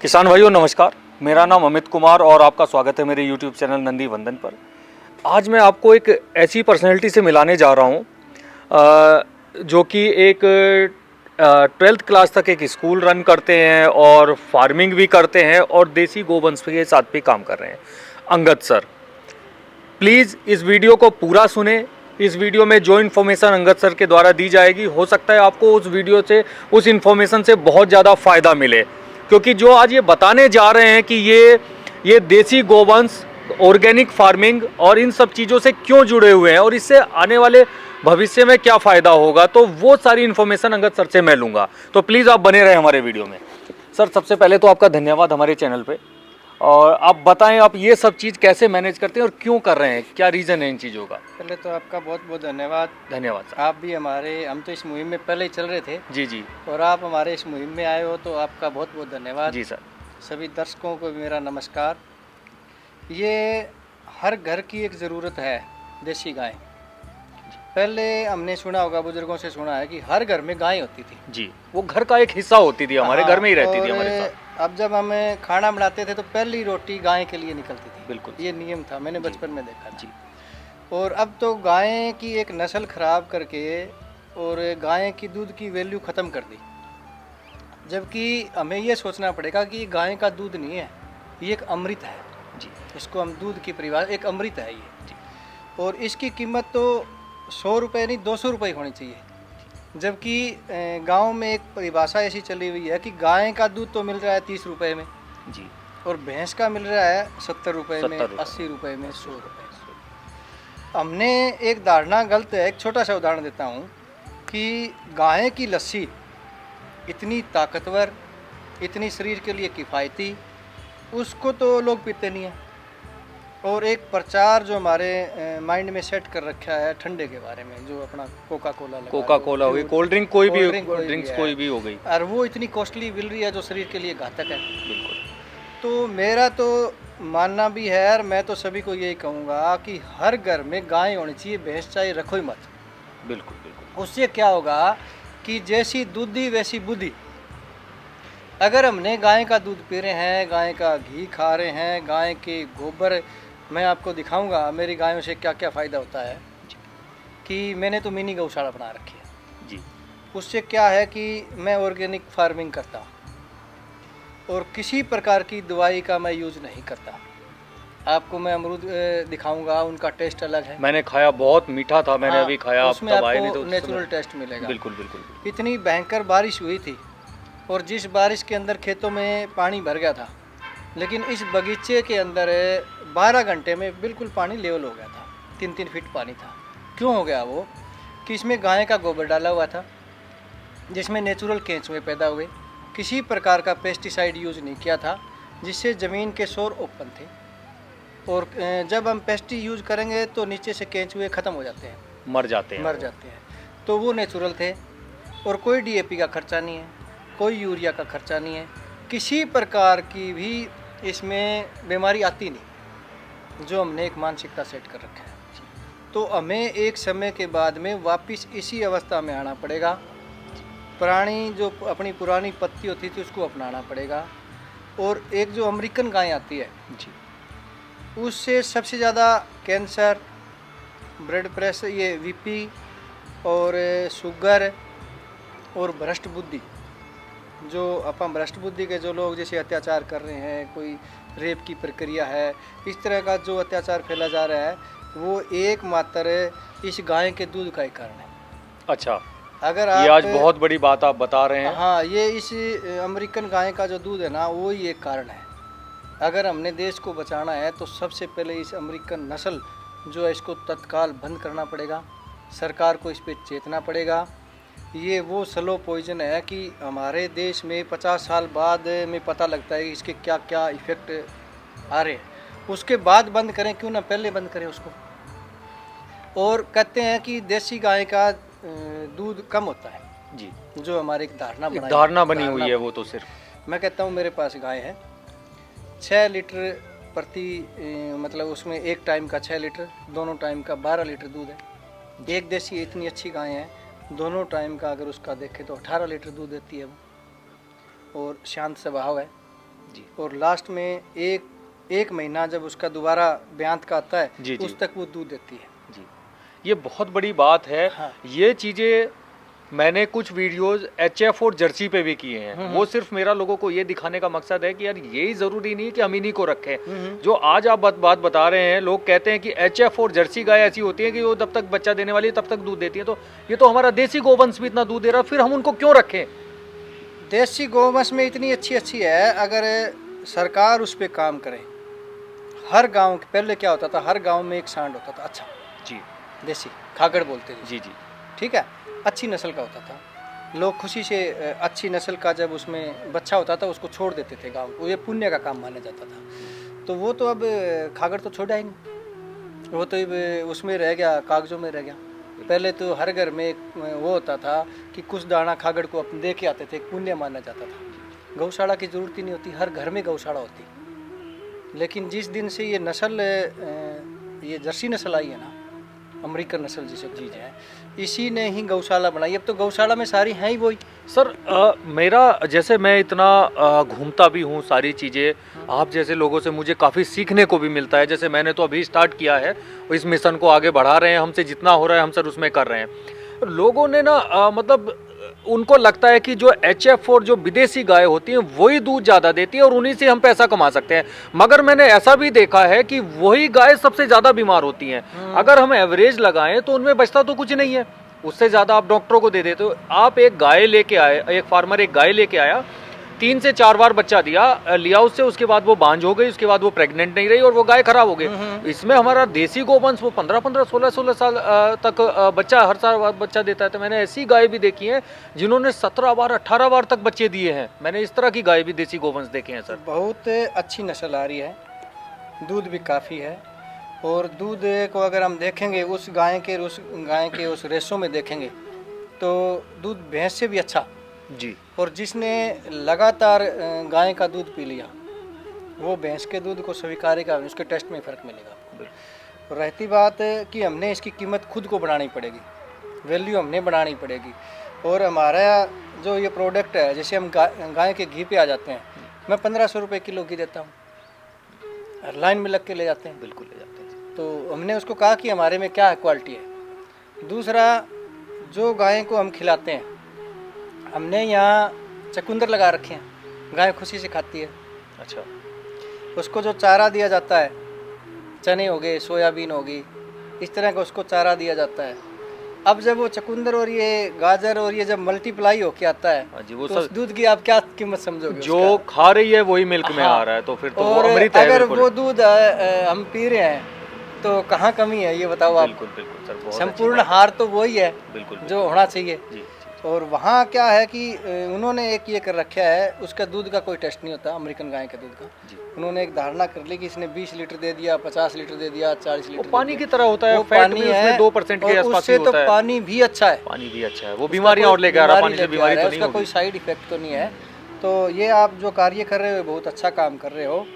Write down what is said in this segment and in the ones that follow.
किसान भाइयों नमस्कार, मेरा नाम अमित कुमार और आपका स्वागत है मेरे YouTube चैनल नंदी वंदन पर। आज मैं आपको एक ऐसी पर्सनैलिटी से मिलाने जा रहा हूँ जो कि एक 12th क्लास तक एक स्कूल रन करते हैं और फार्मिंग भी करते हैं और देसी गोवंश के साथ भी काम कर रहे हैं। अंगद सर, प्लीज़ इस वीडियो को पूरा सुने। इस वीडियो में जो इन्फॉर्मेशन अंगद सर के द्वारा दी जाएगी, हो सकता है आपको उस वीडियो से, उस इन्फॉर्मेशन से बहुत ज़्यादा फ़ायदा मिले, क्योंकि जो आज ये बताने जा रहे हैं कि ये देसी गोवंश, ऑर्गेनिक फार्मिंग और इन सब चीज़ों से क्यों जुड़े हुए हैं और इससे आने वाले भविष्य में क्या फ़ायदा होगा, तो वो सारी इन्फॉर्मेशन अंगद सर से मैं लूँगा। तो प्लीज़ आप बने रहें हमारे वीडियो में। सर, सबसे पहले तो आपका धन्यवाद हमारे चैनल पे, और आप बताएं आप ये सब चीज़ कैसे मैनेज करते हैं और क्यों कर रहे हैं, क्या रीज़न है इन चीज़ों का। पहले तो आपका बहुत बहुत धन्यवाद। धन्यवाद सर। आप भी हम तो इस मुहिम में पहले ही चल रहे थे जी जी और आप हमारे इस मुहिम में आए हो, तो आपका बहुत बहुत धन्यवाद। जी सर। सभी दर्शकों को भी मेरा नमस्कार। ये हर घर की एक ज़रूरत है, देसी गाय। पहले हमने सुना होगा, बुजुर्गों से सुना है कि हर घर में गाय होती थी जी, वो घर का एक हिस्सा होती थी, हमारे घर में ही रहती थी हमारे साथ। अब जब हम खाना बनाते थे तो पहली रोटी गाय के लिए निकलती थी। बिल्कुल, ये नियम था, मैंने बचपन में देखा जी। और अब तो गाय की एक नस्ल ख़राब करके और गाय की दूध की वैल्यू ख़त्म कर दी। जबकि हमें ये सोचना पड़ेगा कि गाय का दूध नहीं है, ये एक अमृत है जी। इसको हम दूध की परिभाषा, एक अमृत है ये जी। और इसकी कीमत तो 100 रुपये नहीं 200 रुपये होनी चाहिए। जबकि गांव में एक परिभाषा ऐसी चली हुई है कि गाय का दूध तो मिल रहा है 30 रुपये में जी, और भैंस का मिल रहा है 70 रुपये में, 80 रुपये में, 100 रुपये। हमने एक धारणा गलत है। एक छोटा सा उदाहरण देता हूँ कि गाय की लस्सी इतनी ताकतवर, इतनी शरीर के लिए किफ़ायती, उसको तो लोग पीते नहीं हैं। और एक प्रचार जो हमारे माइंड में सेट कर रखा है ठंडे के बारे में, जो अपना कोका कोला हुई, कोल्ड ड्रिंक कोई भी, ड्रिंक्स कोई भी हो गई, और वो इतनी कॉस्टली मिल रही है जो शरीर के लिए घातक है। बिल्कुल। तो मेरा तो मानना भी है और मैं तो सभी को यही कहूँगा कि हर घर में गाय होनी चाहिए, भैंस चाहे रखो ही मत। बिल्कुल बिल्कुल। उससे क्या होगा कि जैसी दूधी वैसी बुद्धि। अगर हमने गाय का दूध पी रहे हैं, गाय का घी खा रहे हैं, गाय के गोबर, मैं आपको दिखाऊंगा मेरी गायों से क्या क्या फ़ायदा होता है। कि मैंने तो मिनी गौशाला बना रखी है जी। उससे क्या है कि मैं ऑर्गेनिक फार्मिंग करता हूँ और किसी प्रकार की दवाई का मैं यूज़ नहीं करता। आपको मैं अमरूद दिखाऊंगा, उनका टेस्ट अलग है। मैंने खाया, बहुत मीठा था, मैंने अभी खाया। उसमें आपको नेचुरल टेस्ट मिलेगा। बिल्कुल बिल्कुल। इतनी भयंकर बारिश हुई थी और जिस बारिश के अंदर खेतों में पानी भर गया था, लेकिन इस बगीचे के अंदर 12 घंटे में बिल्कुल पानी लेवल हो गया था। 3-3 फीट पानी था। क्यों हो गया वो? कि इसमें गाय का गोबर डाला हुआ था, जिसमें नेचुरल केंचुए पैदा हुए, किसी प्रकार का पेस्टिसाइड यूज़ नहीं किया था, जिससे ज़मीन के सोर ओपन थे। और जब हम पेस्टी यूज़ करेंगे तो नीचे से केंचुए ख़त्म हो जाते हैं, मर जाते हैं। तो वो नेचुरल थे और कोई डीएपी का खर्चा नहीं है, कोई यूरिया का खर्चा नहीं है, किसी प्रकार की भी इसमें बीमारी आती नहीं, जो हमने एक मानसिकता सेट कर रखा है। तो हमें एक समय के बाद में वापस इसी अवस्था में आना पड़ेगा। पुरानी जो अपनी पुरानी पत्ती होती थी उसको अपनाना पड़ेगा। और एक जो अमेरिकन गाय आती है जी, उससे सबसे ज़्यादा कैंसर, ब्लड प्रेशर, ये वीपी और शुगर और भ्रष्ट बुद्धि, जो अपन भ्रष्ट बुद्धि के जो लोग जैसे अत्याचार कर रहे हैं, कोई रेप की प्रक्रिया है, इस तरह का जो अत्याचार फैला जा रहा है, वो एकमात्र इस गाय के दूध का ही कारण है। अच्छा, अगर ये आज बहुत बड़ी बात आप बता रहे हैं। हाँ, ये इस अमेरिकन गाय का जो दूध है ना, वो ही एक कारण है। अगर हमने देश को बचाना है तो सबसे पहले इस अमेरिकन नस्ल जो है, इसको तत्काल बंद करना पड़ेगा। सरकार को इस पर चेतना पड़ेगा। ये वो स्लो पॉइजन है कि हमारे देश में 50 साल बाद में पता लगता है कि इसके क्या क्या इफ़ेक्ट आ रहे हैं। उसके बाद बंद करें, क्यों ना पहले बंद करें उसको। और कहते हैं कि देसी गाय का दूध कम होता है जी, जो हमारी एक धारणा बनी हुई है। वो तो सिर्फ मैं कहता हूँ, मेरे पास गाय है 6 लीटर प्रति, मतलब उसमें एक टाइम का 6 लीटर, दोनों टाइम का 12 लीटर दूध है। एक देसी इतनी अच्छी गाय है, दोनों टाइम का अगर उसका देखें तो 18 लीटर दूध देती है वो। और शांत स्वभाव है, जी और लास्ट में एक महीना जब उसका दोबारा ब्यांत का आता है जी, जी। उस तक वो दूध देती है। जी, ये बहुत बड़ी बात है। हाँ। ये चीज़ें मैंने कुछ वीडियोस एचएफ और जर्सी पे भी किए हैं। वो सिर्फ मेरा लोगों को ये दिखाने का मकसद है कि यार यही ज़रूरी नहीं कि हम इन्हीं को रखें। जो आज आप बात बता रहे हैं, लोग कहते हैं कि एचएफ और जर्सी गाय ऐसी होती है कि वो जब तक बच्चा देने वाली है तब तक दूध देती है, तो ये तो हमारा देसी गोवंश भी इतना दूध दे रहा है, फिर हम उनको क्यों रखें? देसी गौवंश में इतनी अच्छी है, अगर सरकार उस पर काम करे। हर गांव पहले क्या होता था, हर गांव में एक सांड होता था, अच्छा जी देसी खागड़ बोलते थे, जी जी ठीक है, अच्छी नस्ल का होता था। लोग खुशी से अच्छी नस्ल का जब उसमें बच्चा होता था उसको छोड़ देते थे गांव को, ये पुण्य का काम माना जाता था। तो वो तो अब खागड़ तो छोड़ा ही नहीं, वो तो अब उसमें रह गया, कागजों में रह गया। पहले तो हर घर में एक वो होता था कि कुछ दाना खागड़ को अपने दे के आते थे, एक पुण्य माना जाता था। गौशाला की ज़रूरत ही नहीं होती, हर घर में गौशाला होती। लेकिन जिस दिन से ये नस्ल ये जर्सी नस्ल आई है ना, अमेरिकन नस्ल जिसे जी है, इसी ने ही गौशाला बनाई। अब तो गौशाला में सारी हैं ही वही। सर मेरा जैसे मैं इतना घूमता भी हूँ सारी चीज़ें, आप जैसे लोगों से मुझे काफ़ी सीखने को भी मिलता है। जैसे मैंने तो अभी स्टार्ट किया है, इस मिशन को आगे बढ़ा रहे हैं, हमसे जितना हो रहा है हम सर उसमें कर रहे हैं। लोगों ने ना मतलब उनको लगता है कि जो एचएफ और जो विदेशी गाय होती हैं वही दूध ज़्यादा देती है और उन्हीं से हम पैसा कमा सकते हैं। मगर मैंने ऐसा भी देखा है कि वही गाय सबसे ज़्यादा बीमार होती हैं। अगर हम एवरेज लगाएं तो उनमें बचता तो कुछ नहीं है, उससे ज़्यादा आप डॉक्टरों को दे देते हो। आप एक गाय लेके आए, एक फार्मर एक गाय लेके आया, 3 से 4 बार बच्चा लिया उससे, उसके बाद वो बांझ हो गई, उसके बाद वो प्रेग्नेंट नहीं रही और वो गाय खराब हो गई। इसमें हमारा देसी गोवंश वो 15-15, 16-16 साल तक बच्चा हर साल बच्चा देता है। तो मैंने ऐसी गाय भी देखी है जिन्होंने 17 बार 18 बार तक बच्चे दिए हैं। मैंने इस तरह की गाय भी देसी गोवंश देखे हैं सर। बहुत अच्छी नस्ल आ रही है, दूध भी काफ़ी है। और दूध को अगर हम देखेंगे उस गाय के उस रेशो में देखेंगे तो दूध भैंस से भी अच्छा जी। और जिसने लगातार गाय का दूध पी लिया वो भैंस के दूध को स्वीकारेगा, उसके टेस्ट में फ़र्क मिलेगा। रहती बात कि हमने इसकी कीमत खुद को बढ़ानी पड़ेगी, वैल्यू हमने बढ़ानी पड़ेगी। और हमारा जो ये प्रोडक्ट है, जैसे हम गाय के घी पे आ जाते हैं, मैं 1500 रुपये किलो घी देता हूँ, लाइन में लग के ले जाते हैं। बिल्कुल ले जाते हैं। तो हमने उसको कहा कि हमारे में क्या क्वालिटी है। दूसरा, जो गाय को हम खिलाते हैं, हमने यहाँ चकुंदर लगा रखे हैं, गाय खुशी से खाती है। अच्छा। उसको जो चारा दिया जाता है, चने हो गए, सोयाबीन होगी, इस तरह का उसको चारा दिया जाता है। अब जब वो चकुंदर और ये गाजर और ये जब मल्टीप्लाई होके आता है, जी, वो तो उस दूध की आप क्या कीमत समझोगे? जो खा रही है वही मिल्क में आ रहा है, तो फिर तो वो अमृत है। अगर वो दूध हम पी रहे हैं तो कहाँ कमी है, ये बताओ आप। बिल्कुल बिल्कुल सर, बहुत संपूर्ण हार तो वही है बिल्कुल जो होना चाहिए। जी। और वहाँ क्या है कि उन्होंने एक ये कर रखा है, उसका दूध का कोई टेस्ट नहीं होता अमेरिकन गाय के दूध का। उन्होंने एक धारणा कर ली कि इसने 20 लीटर दे दिया, 50 लीटर दे दिया, 40 लीटर पानी की तरह होता है, वो फैट पानी भी है, उसमें 2% के आसपास ही तो होता है। पानी भी अच्छा है, पानी भी अच्छा है, वो बीमारियां और लेके आ रहा है, पानी से बीमारी तो नहीं उसका कोई साइड इफेक्ट तो नहीं है। तो ये आप जो कार्य कर रहे हो बहुत अच्छा काम कर रहे हो।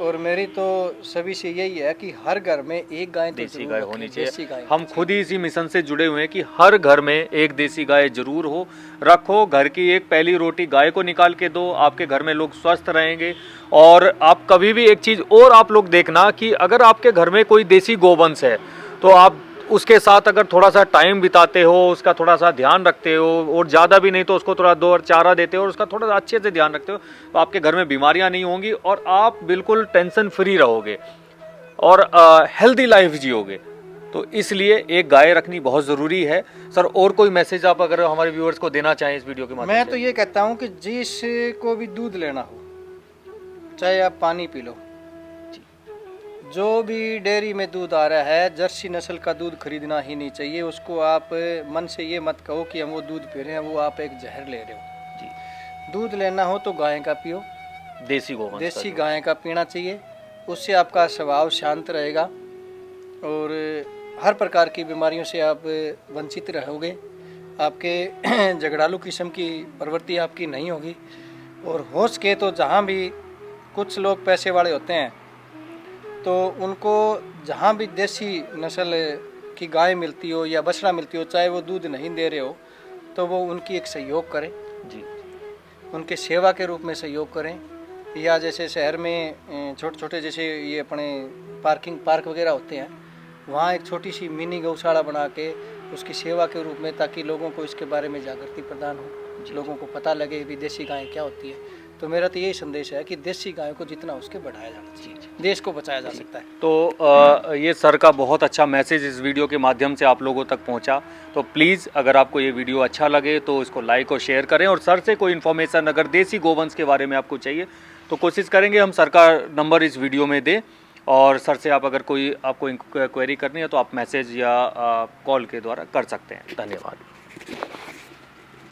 और मेरी तो सभी से यही है कि हर घर में एक गाय तो देसी जरूर गाय रखें, होनी देसी चाहिए। गाय हम खुद ही इसी मिशन से जुड़े हुए हैं कि हर घर में एक देसी गाय जरूर हो। रखो, घर की एक पहली रोटी गाय को निकाल के दो, आपके घर में लोग स्वस्थ रहेंगे। और आप कभी भी एक चीज़ और आप लोग देखना कि अगर आपके घर में कोई देसी गोवंश है तो आप उसके साथ अगर थोड़ा सा टाइम बिताते हो, उसका थोड़ा सा ध्यान रखते हो, और ज़्यादा भी नहीं तो उसको थोड़ा 2 और चारा देते हो और उसका थोड़ा सा अच्छे से ध्यान रखते हो, तो आपके घर में बीमारियां नहीं होंगी और आप बिल्कुल टेंशन फ्री रहोगे और हेल्दी लाइफ जियोगे। तो इसलिए एक गाय रखनी बहुत ज़रूरी है। सर, और कोई मैसेज आप अगर हमारे व्यूअर्स को देना चाहें इस वीडियो के माध्यम से? मैं तो ये कहता हूँ कि जिसको भी दूध लेना हो, चाहे आप पानी पी लो, जो भी डेयरी में दूध आ रहा है, जर्सी नस्ल का दूध खरीदना ही नहीं चाहिए। उसको आप मन से ये मत कहो कि हम वो दूध पी रहे हैं, वो आप एक जहर ले रहे हो जी। दूध लेना हो तो गाय का पियो, देसी गोवंश, देसी गाय का पीना चाहिए। उससे आपका स्वभाव शांत रहेगा और हर प्रकार की बीमारियों से आप वंचित रहोगे। आपके झगड़ालू किस्म की प्रवृत्ति आपकी नहीं होगी। और हो सके तो जहाँ भी कुछ लोग पैसे वाले होते हैं तो उनको जहाँ भी देसी नस्ल की गाय मिलती हो या बछड़ा मिलती हो, चाहे वो दूध नहीं दे रहे हो, तो वो उनकी एक सहयोग करें जी, उनके सेवा के रूप में सहयोग करें। या जैसे शहर में छोटे छोटे जैसे ये अपने पार्क वगैरह होते हैं, वहाँ एक छोटी सी मिनी गौशाला बना के उसकी सेवा के रूप में, ताकि लोगों को इसके बारे में जागृति प्रदान हो, लोगों को पता लगे भी देसी गाय क्या होती है। तो मेरा तो यही संदेश है कि देसी गायों को जितना उसके बढ़ाया जाना चाहिए, देश को बचाया जा सकता है। तो ये सर का बहुत अच्छा मैसेज इस वीडियो के माध्यम से आप लोगों तक पहुंचा। तो प्लीज़ अगर आपको ये वीडियो अच्छा लगे तो इसको लाइक और शेयर करें, और सर से कोई इन्फॉर्मेशन अगर देसी गोवंश के बारे में आपको चाहिए तो कोशिश करेंगे हम सर का नंबर इस वीडियो में दें, और सर से आप अगर कोई आपको क्वेरी करनी है तो आप मैसेज या कॉल के द्वारा कर सकते हैं। धन्यवाद।